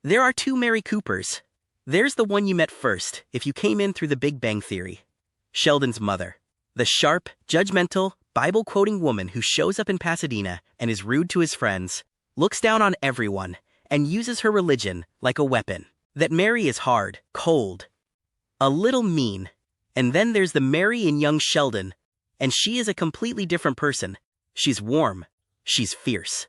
There are two Mary Coopers. There's the one you met first, if you came in through the Big Bang Theory. Sheldon's mother. The sharp, judgmental, Bible-quoting woman who shows up in Pasadena and is rude to his friends, looks down on everyone, and uses her religion like a weapon. That Mary is hard, cold, a little mean. And then there's the Mary in Young Sheldon, and she is a completely different person. She's warm. She's fierce.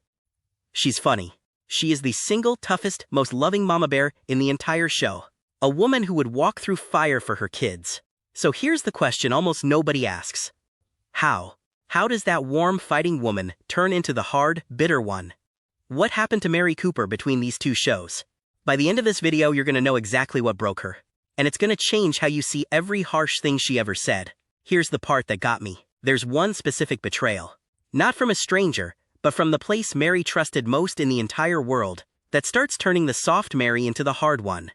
She's funny. She is the single toughest, most loving mama bear in the entire show. A woman who would walk through fire for her kids. So here's the question almost nobody asks. How? How does that warm, fighting woman turn into the hard, bitter one? What happened to Mary Cooper between these two shows? By the end of this video, you're going to know exactly what broke her. And it's going to change how you see every harsh thing she ever said. Here's the part that got me. There's one specific betrayal. Not from a stranger, but from the place Mary trusted most in the entire world, that starts turning the soft Mary into the hard one.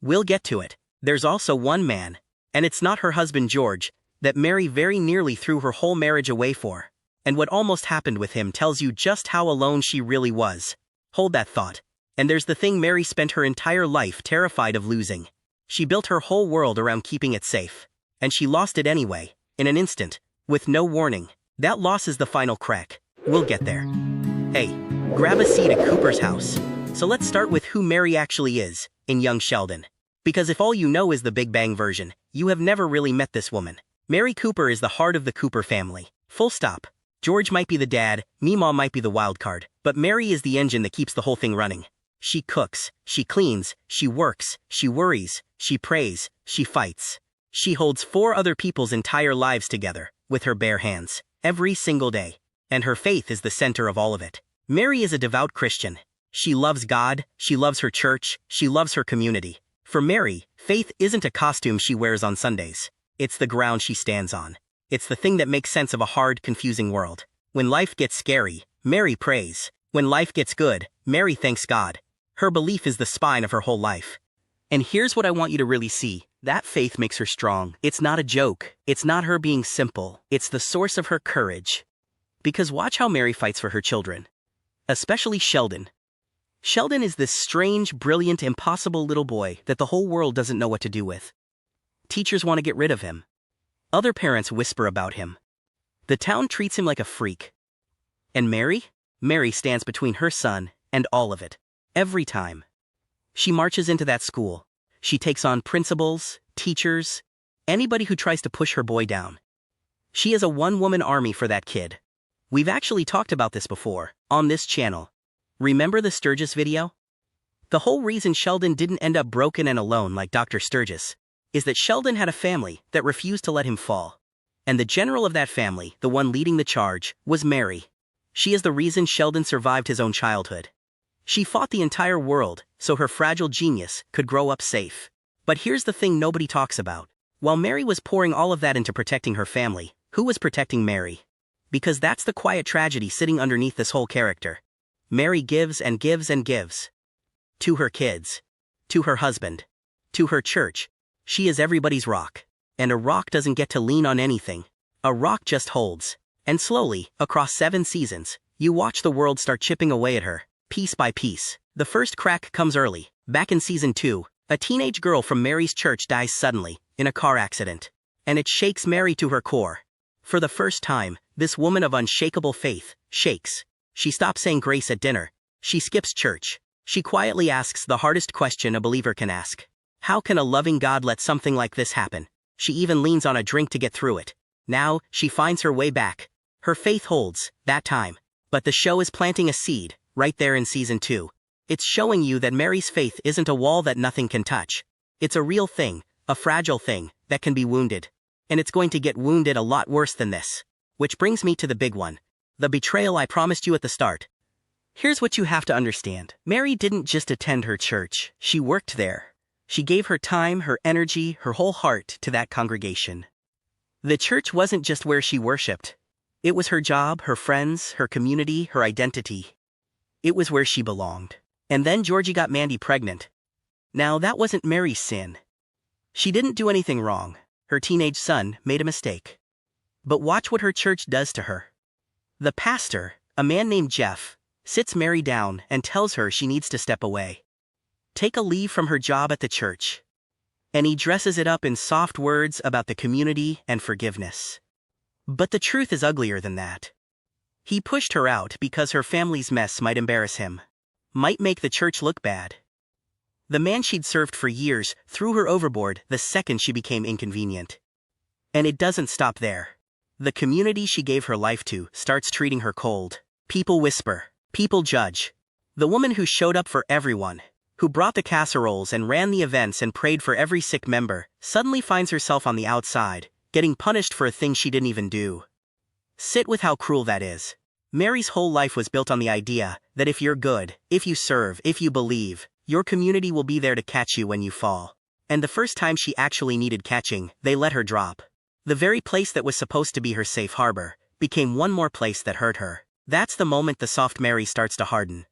We'll get to it. There's also one man, and it's not her husband George, that Mary very nearly threw her whole marriage away for. And what almost happened with him tells you just how alone she really was. Hold that thought. And there's the thing Mary spent her entire life terrified of losing. She built her whole world around keeping it safe. And she lost it anyway, in an instant, with no warning. That loss is the final crack. We'll get there. Hey, grab a seat at Cooper's house. So let's start with who Mary actually is, in Young Sheldon. Because if all you know is the Big Bang version, you have never really met this woman. Mary Cooper is the heart of the Cooper family. Full stop. George might be the dad, Meemaw might be the wild card, but Mary is the engine that keeps the whole thing running. She cooks, she cleans, she works, she worries, she prays, she fights. She holds 4 other people's entire lives together, with her bare hands, every single day. And her faith is the center of all of it. Mary is a devout Christian. She loves God, she loves her church, she loves her community. For Mary, faith isn't a costume she wears on Sundays. It's the ground she stands on. It's the thing that makes sense of a hard, confusing world. When life gets scary, Mary prays. When life gets good, Mary thanks God. Her belief is the spine of her whole life. And here's what I want you to really see. That faith makes her strong. It's not a joke. It's not her being simple. It's the source of her courage. Because watch how Mary fights for her children. Especially Sheldon. Sheldon is this strange, brilliant, impossible little boy that the whole world doesn't know what to do with. Teachers want to get rid of him. Other parents whisper about him. The town treats him like a freak. And Mary? Mary stands between her son and all of it. Every time. She marches into that school. She takes on principals, teachers, anybody who tries to push her boy down. She is a one-woman army for that kid. We've actually talked about this before, on this channel. Remember the Sturgis video? The whole reason Sheldon didn't end up broken and alone like Dr. Sturgis is that Sheldon had a family that refused to let him fall. And the general of that family, the one leading the charge, was Mary. She is the reason Sheldon survived his own childhood. She fought the entire world so her fragile genius could grow up safe. But here's the thing nobody talks about. While Mary was pouring all of that into protecting her family, who was protecting Mary? Because that's the quiet tragedy sitting underneath this whole character. Mary gives and gives and gives. To her kids. To her husband. To her church. She is everybody's rock. And a rock doesn't get to lean on anything. A rock just holds. And slowly, across 7 seasons, you watch the world start chipping away at her, piece by piece. The first crack comes early. Back in season 2, a teenage girl from Mary's church dies suddenly, in a car accident. And it shakes Mary to her core. For the first time, this woman of unshakable faith shakes. She stops saying grace at dinner. She skips church. She quietly asks the hardest question a believer can ask. How can a loving God let something like this happen? She even leans on a drink to get through it. Now, she finds her way back. Her faith holds, that time. But the show is planting a seed, right there in season 2. It's showing you that Mary's faith isn't a wall that nothing can touch. It's a real thing, a fragile thing, that can be wounded. And it's going to get wounded a lot worse than this. Which brings me to the big one. The betrayal I promised you at the start. Here's what you have to understand. Mary didn't just attend her church, she worked there. She gave her time, her energy, her whole heart to that congregation. The church wasn't just where she worshipped. It was her job, her friends, her community, her identity. It was where she belonged. And then Georgie got Mandy pregnant. Now that wasn't Mary's sin. She didn't do anything wrong. Her teenage son made a mistake. But watch what her church does to her. The pastor, a man named Jeff, sits Mary down and tells her she needs to step away. take a leave from her job at the church. And he dresses it up in soft words about the community and forgiveness. But the truth is uglier than that. He pushed her out because her family's mess might embarrass him, might make the church look bad. The man she'd served for years threw her overboard the second she became inconvenient. And it doesn't stop there. The community she gave her life to starts treating her cold. People whisper. People judge. The woman who showed up for everyone, who brought the casseroles and ran the events and prayed for every sick member, suddenly finds herself on the outside, getting punished for a thing she didn't even do. Sit with how cruel that is. Mary's whole life was built on the idea that if you're good, if you serve, if you believe, your community will be there to catch you when you fall. And the first time she actually needed catching, they let her drop. The very place that was supposed to be her safe harbor became one more place that hurt her. That's the moment the soft Mary starts to harden.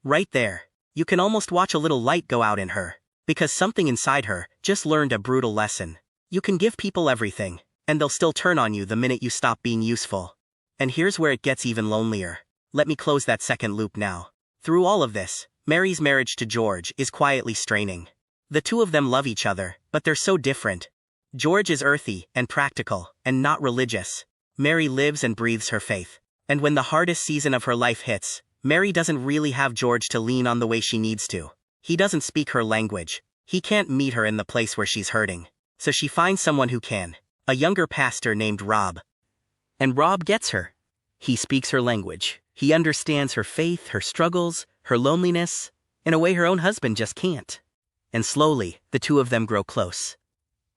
Right there, you can almost watch a little light go out in her, because something inside her just learned a brutal lesson. You can give people everything, and they'll still turn on you the minute you stop being useful. And here's where it gets even lonelier. Let me close that second loop now. Through all of this, Mary's marriage to George is quietly straining. The two of them love each other, but they're so different. George is earthy and practical, and not religious. Mary lives and breathes her faith. And when the hardest season of her life hits, Mary doesn't really have George to lean on the way she needs to. He doesn't speak her language. He can't meet her in the place where she's hurting. So she finds someone who can. A younger pastor named Rob. And Rob gets her. He speaks her language. He understands her faith, her struggles, her loneliness, in a way her own husband just can't. And slowly, the two of them grow close.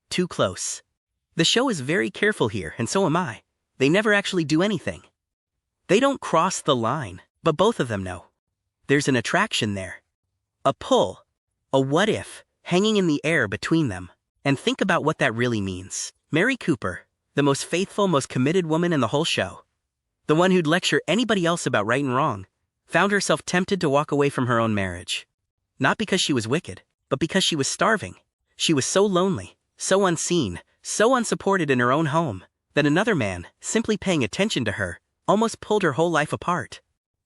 Too close. The show is very careful here, and so am I. They never actually do anything. They don't cross the line, but both of them know. There's an attraction there. A pull. A what if, hanging in the air between them. And think about what that really means. Mary Cooper, the most faithful, most committed woman in the whole show, the one who'd lecture anybody else about right and wrong, found herself tempted to walk away from her own marriage. Not because she was wicked, but because she was starving. She was so lonely, so unseen, so unsupported in her own home, that another man, simply paying attention to her, almost pulled her whole life apart.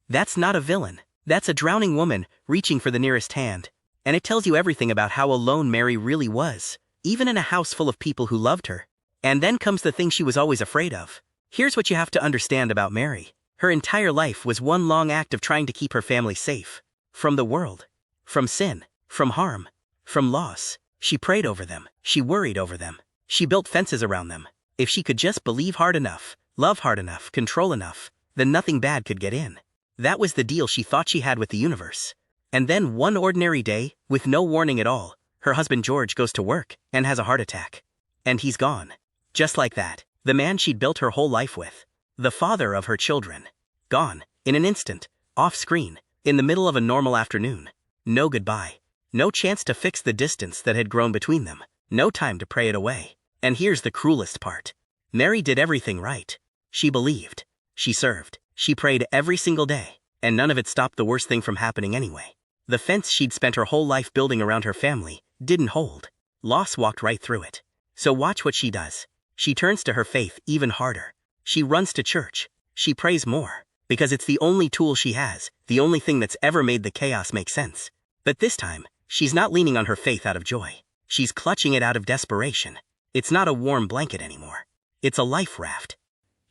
That's not a villain. That's a drowning woman reaching for the nearest hand. And it tells you everything about how alone Mary really was, even in a house full of people who loved her. And then comes the thing she was always afraid of. Here's what you have to understand about Mary. Her entire life was one long act of trying to keep her family safe. From the world. From sin. From harm. From loss. She prayed over them. She worried over them. She built fences around them. If she could just believe hard enough, love hard enough, control enough, then nothing bad could get in. That was the deal she thought she had with the universe. And then one ordinary day, with no warning at all, her husband George goes to work and has a heart attack. And he's gone. Just like that. The man she'd built her whole life with. The father of her children. Gone. In an instant. Off screen. In the middle of a normal afternoon. No goodbye. No chance to fix the distance that had grown between them. No time to pray it away. And here's the cruelest part. Mary did everything right. She believed. She served. She prayed every single day. And none of it stopped the worst thing from happening anyway. The fence she'd spent her whole life building around her family didn't hold. Loss walked right through it. So watch what she does. She turns to her faith even harder. She runs to church. She prays more. Because it's the only tool she has, the only thing that's ever made the chaos make sense. But this time, she's not leaning on her faith out of joy. She's clutching it out of desperation. It's not a warm blanket anymore. It's a life raft.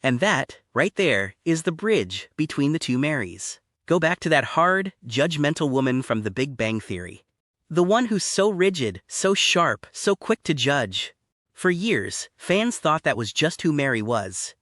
And that, right there, is the bridge between the two Marys. Go back to that hard, judgmental woman from The Big Bang Theory. The one who's so rigid, so sharp, so quick to judge. For years, fans thought that was just who Mary was.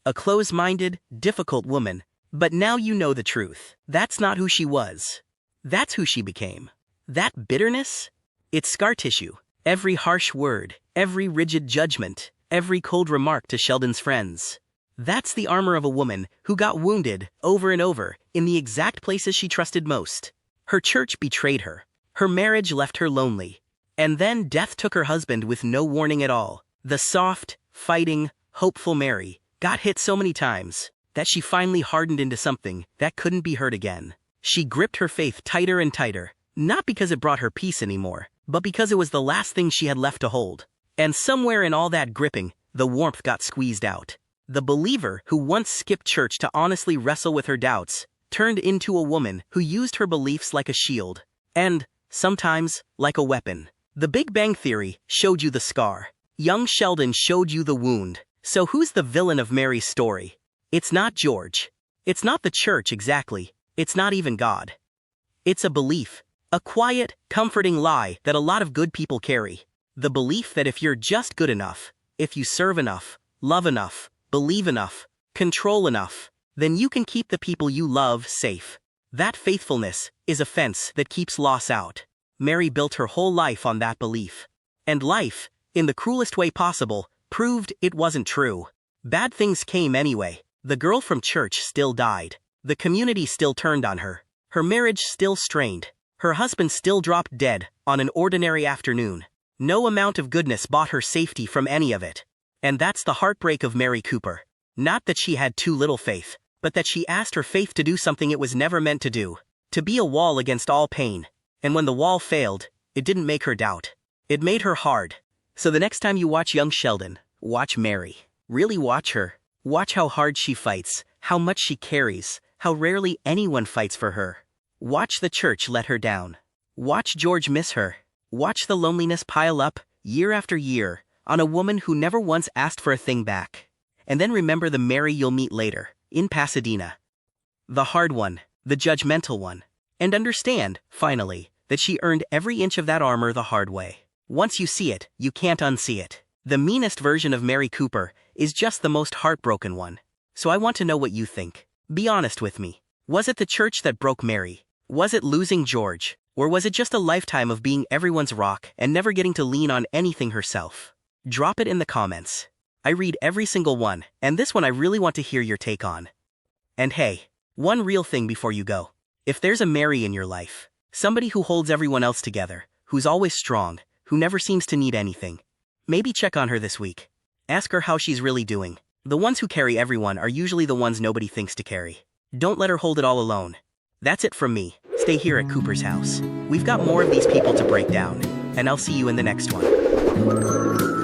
A close-minded, difficult woman. But now you know the truth. That's not who she was. That's who she became. That bitterness? It's scar tissue. Every harsh word, every rigid judgment, every cold remark to Sheldon's friends. That's the armor of a woman who got wounded over and over in the exact places she trusted most. Her church betrayed her. Her marriage left her lonely. And then death took her husband with no warning at all. The soft, fighting, hopeful Mary got hit so many times that she finally hardened into something that couldn't be hurt again. She gripped her faith tighter and tighter, not because it brought her peace anymore, but because it was the last thing she had left to hold. And somewhere in all that gripping, the warmth got squeezed out. The believer who once skipped church to honestly wrestle with her doubts turned into a woman who used her beliefs like a shield. And, sometimes like a weapon. The Big Bang Theory showed you the scar. Young Sheldon showed you the wound. So who's the villain of Mary's story? It's not George. It's not the church exactly. It's not even God. It's a belief. A quiet, comforting lie that a lot of good people carry. The belief that if you're just good enough, if you serve enough, love enough, believe enough, control enough, then you can keep the people you love safe. That faithfulness is a fence that keeps loss out. Mary built her whole life on that belief. And life, in the cruelest way possible, proved it wasn't true. Bad things came anyway. The girl from church still died. The community still turned on her. Her marriage still strained. Her husband still dropped dead on an ordinary afternoon. No amount of goodness bought her safety from any of it. And that's the heartbreak of Mary Cooper. Not that she had too little faith, but that she asked her faith to do something it was never meant to do. To be a wall against all pain. And when the wall failed, it didn't make her doubt. It made her hard. So the next time you watch Young Sheldon, watch Mary. Really watch her. Watch how hard she fights, how much she carries, how rarely anyone fights for her. Watch the church let her down. Watch George miss her. Watch the loneliness pile up, year after year, on a woman who never once asked for a thing back. And then remember the Mary you'll meet later, in Pasadena. The hard one, the judgmental one. And understand, finally, that she earned every inch of that armor the hard way. Once you see it, you can't unsee it. The meanest version of Mary Cooper is just the most heartbroken one. So I want to know what you think. Be honest with me. Was it the church that broke Mary? Was it losing George? Or was it just a lifetime of being everyone's rock and never getting to lean on anything herself? Drop it in the comments. I read every single one, and this one I really want to hear your take on. And hey, one real thing before you go. If there's a Mary in your life, somebody who holds everyone else together, who's always strong, who never seems to need anything, maybe check on her this week. Ask her how she's really doing. The ones who carry everyone are usually the ones nobody thinks to carry. Don't let her hold it all alone. That's it from me. Stay here at Cooper's house. We've got more of these people to break down, and I'll see you in the next one.